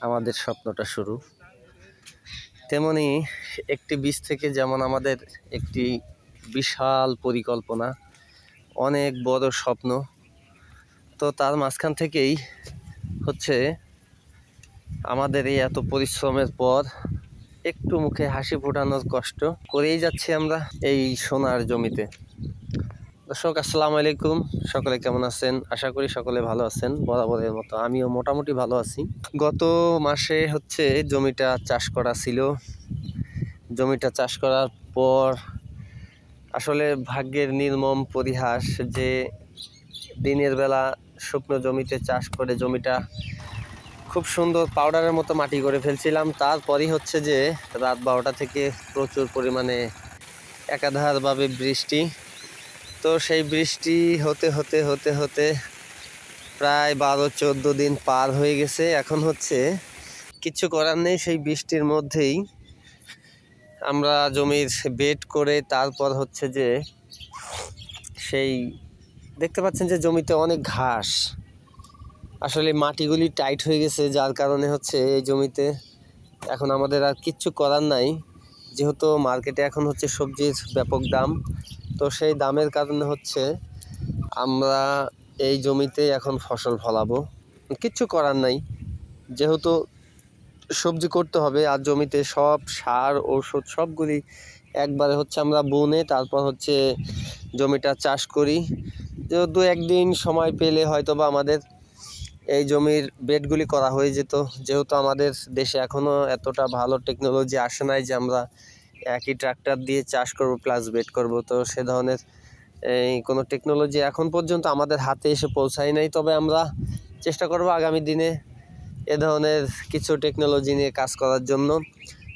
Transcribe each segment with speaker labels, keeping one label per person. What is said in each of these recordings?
Speaker 1: আমাদের স্বপ্নটা শুরু। তেমনি একটি বীজ থেকে যেমন আমাদের একটি বিশাল পরিকল্পনা, অনেক বড় স্বপ্ন, তো তার মাঝখান থেকেই হচ্ছে আমাদের এই এত পরিশ্রমের পর একটু মুখে হাসি ফোটানোর কষ্ট করেই যাচ্ছি আমরা এই সোনার জমিতে। দর্শক আসসালামু আলাইকুম, সকলে কেমন আছেন? আশা করি সকলে ভালো আছেন। বরাবরের মতো আমিও মোটামুটি ভালো আছি। গত মাসে হচ্ছে জমিটা চাষ করা ছিল। জমিটা চাষ করার পর আসলে ভাগ্যের নির্মম পরিহাস যে দিনের বেলা শুকনো জমিতে চাষ করে জমিটা খুব সুন্দর পাউডারের মতো মাটি করে ফেলছিলাম। তারপরই হচ্ছে যে রাত 12টা থেকে প্রচুর পরিমাণে একাধারভাবে বৃষ্টি। তো সেই বৃষ্টি হতে হতে হতে হতে প্রায় 12-14 দিন পার হয়ে গেছে। এখন হচ্ছে কিচ্ছু করার নেই, সেই বৃষ্টির মধ্যেই আমরা জমির বেড করে তারপর হচ্ছে যে সেই দেখতে পাচ্ছেন যে জমিতে অনেক ঘাস, আসলে মাটিগুলি টাইট হয়ে গেছে, যার কারণে হচ্ছে এই জমিতে এখন আমাদের আর কিচ্ছু করার নাই। যেহেতু মার্কেটে এখন হচ্ছে সবজির ব্যাপক দাম, তো সেই দামের কারণে হচ্ছে আমরা এই জমিতে এখন ফসল ফলাবো। কিচ্ছু করার নাই, যেহেতু সবজি করতে হবে আর জমিতে সব সার ঔষধ সবগুলি একবারে হচ্ছে আমরা বুনে তারপর হচ্ছে জমিটা চাষ করি। যেহেতু একদিন সময় পেলে হয়তো বা আমাদের এই জমির বেডগুলি করা হয়ে যেত। যেহেতু আমাদের দেশে এখনও এতটা ভালো টেকনোলজি আসে নাই যে আমরা একই ট্রাক্টর দিয়ে চাষ করব প্লাস বেড করব, তো সে ধরনের এই কোনো টেকনোলজি এখন পর্যন্ত আমাদের হাতে এসে পৌঁছায় নাই। তবে আমরা চেষ্টা করব আগামী দিনে এ ধরনের কিছু টেকনোলজি নিয়ে কাজ করার জন্য।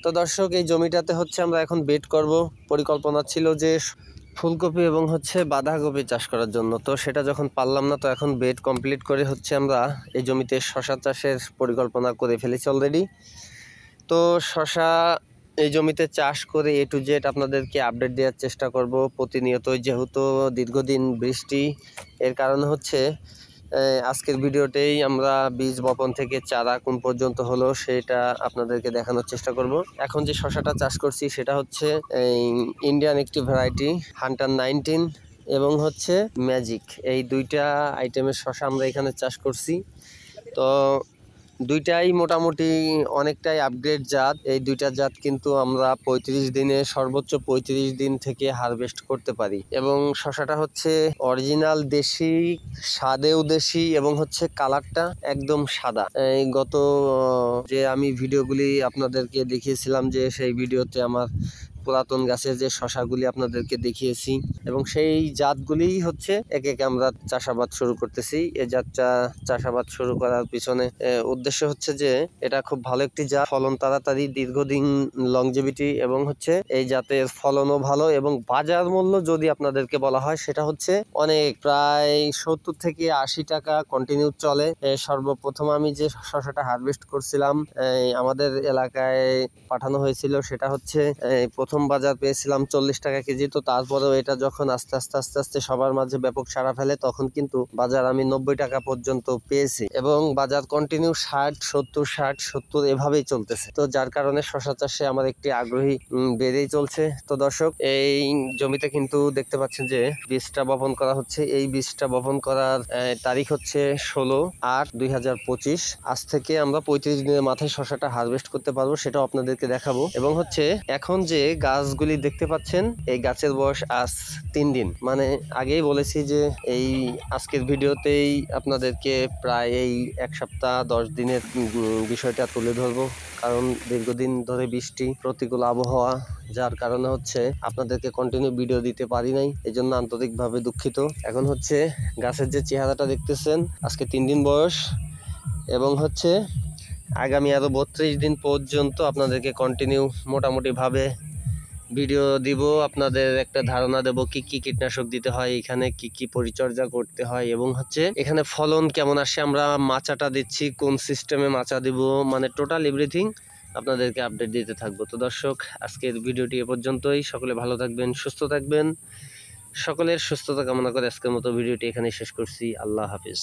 Speaker 1: তো দর্শক, এই জমিটাতে হচ্ছে আমরা এখন বেড করব। পরিকল্পনা ছিল যে ফুলকপি এবং হচ্ছে বাঁধাকপি চাষ করার জন্য, তো সেটা যখন পারলাম না, তো এখন বেড কমপ্লিট করে হচ্ছে আমরা এই জমিতে শশা চাষের পরিকল্পনা করে ফেলেছি অলরেডি। তো শশা এই জমিতে চাষ করে A to Z আপনাদেরকে আপডেট দেওয়ার চেষ্টা করব প্রতিনিয়তই। যেহেতু দীর্ঘদিন বৃষ্টি, এর কারণে হচ্ছে আজকের ভিডিওতেই আমরা বীজ বপন থেকে চারা কোন পর্যন্ত হলো সেটা আপনাদেরকে দেখানোর চেষ্টা করব। এখন যে শশাটা চাষ করছি সেটা হচ্ছে ইন্ডিয়ান একটি ভ্যারাইটি হান্টার 19 এবং হচ্ছে ম্যাজিক, এই দুইটা আইটেমের শশা আমরা এখানে চাষ করছি। তো দুইটাই মোটামুটি অনেকটাই আপগ্রেড জাত। এই দুইটা জাত কিন্তু আমরা 35 দিনে সর্বোচ্চ 35 দিন থেকে হারভেস্ট করতে পারি। এবং শশাটা হচ্ছে অরিজিনাল দেশি, স্বাদেও দেশি এবং হচ্ছে কালারটা একদম সাদা। এই গত যে আমি ভিডিওগুলি আপনাদেরকে দেখিয়েছিলাম, যে সেই ভিডিওতে আমার পুরাতন গাছের যে শশাগুলি আপনাদেরকে দেখিয়েছি এবং সেই জাতগুলি হচ্ছে একে একে আমরা চাষাবাদ শুরু করতেছি। এই জাতটা চাষাবাদ শুরু করার পিছনে উদ্দেশ্য হচ্ছে যে এটা খুব ভালো একটি জাত, ফলন তাড়াতাড়ি, দীর্ঘদিন লংজিভিটি এবং হচ্ছে এই জাতের ফলনও ভালো এবং বাজার মূল্য যদি আপনাদেরকে বলা হয় সেটা হচ্ছে অনেক, প্রায় 70 থেকে 80 টাকা কন্টিনিউ চলে। সর্বপ্রথম আমি যে শশাটা হারভেস্ট করছিলাম আমাদের এলাকায় পাঠানো হয়েছিল, সেটা হচ্ছে প্রথম বাজার পেয়েছিলাম 40 টাকা কেজি। তো তারপরেও এটা যখন আস্তে আস্তে আস্তে আস্তে সবার মাঝে ব্যাপক সাড়া ফেলে, তখন কিন্তু বাজার আমি 90 টাকা পর্যন্ত পেয়েছি এবং বাজার কন্টিনিউ 60-70 এভাবেই চলতেছে। তো যার কারণে শশা চাষে আমার একটি আগ্রহী বেড়েই চলছে। তো দর্শক, এই জমিতে কিন্তু দেখতে পাচ্ছেন যে বীজটা বপন করা হচ্ছে। এই বীজটা বপন করার তারিখ হচ্ছে 16/8/2025। আজ থেকে আমরা 35 দিনের মাথায় শশাটা হারভেস্ট করতে পারবো, সেটাও আপনাদেরকে দেখাবো। এবং হচ্ছে এখন যে গাছগুলি দেখতে পাচ্ছেন, এই গাছের বয়স আজ 3 দিন। মানে আগেই বলেছি যে এই আজকের ভিডিওতেই আপনাদেরকে প্রায় এই 1 সপ্তাহ 10 দিনের বিষয়টা তুলে ধরবো, কারণ দীর্ঘদিন ধরে বৃষ্টি, প্রতিকূল আবহাওয়া, যার কারণে হচ্ছে আপনাদেরকে কন্টিনিউ ভিডিও দিতে পারি নাই, এই জন্য আন্তরিকভাবে দুঃখিত। এখন হচ্ছে গাছের যে চেহারাটা দেখতেছেন, আজকে 3 দিন বয়স এবং হচ্ছে আগামী আরো 32 দিন পর্যন্ত আপনাদেরকে কন্টিনিউ মোটামুটি ভাবে ভিডিও দিব, আপনাদের একটা ধারণা দেব কি কি কীটনাশক দিতে হয়, এখানে কি কি পরিচর্যা করতে হয় এবং হচ্ছে এখানে ফলন কেমন আসে, আমরা মাচাটা দিচ্ছি কোন সিস্টেমে মাচা দিব, মানে টোটাল এভরিথিং আপনাদেরকে আপডেট দিতে থাকবো। তো দর্শক, আজকের ভিডিওটি এ পর্যন্তই। সকলে ভালো থাকবেন, সুস্থ থাকবেন। সকলের সুস্থতা কামনা করে আজকের মতো ভিডিওটি এখানে শেষ করছি। আল্লাহ হাফিজ।